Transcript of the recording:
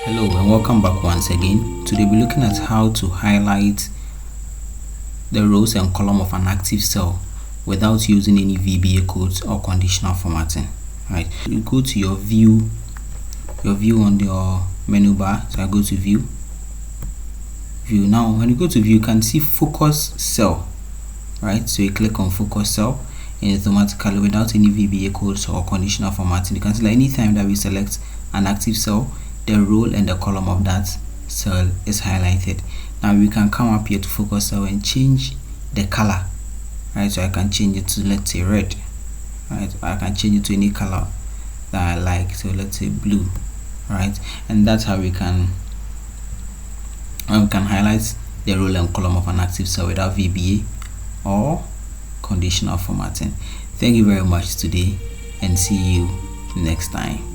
Hello and welcome back once again. Today we're looking at how to highlight the rows and column of an active cell without using any VBA codes or conditional formatting. Right. You go to your view on your menu bar. So I go to view. Now when you go to view, you can see focus cell. Right. So you click on focus cell and automatically without any VBA codes or conditional formatting, you can see that anytime that we select an active cell, the row and the column of that cell is highlighted. Now we can come up here to focus cell and change the color. Right, so I can change it to, let's say, red. Right, I can change it to any color that I like, so let's say blue. Right, and that's how we can highlight the row and column of an active cell without VBA or conditional formatting. Thank you very much today and see you next time.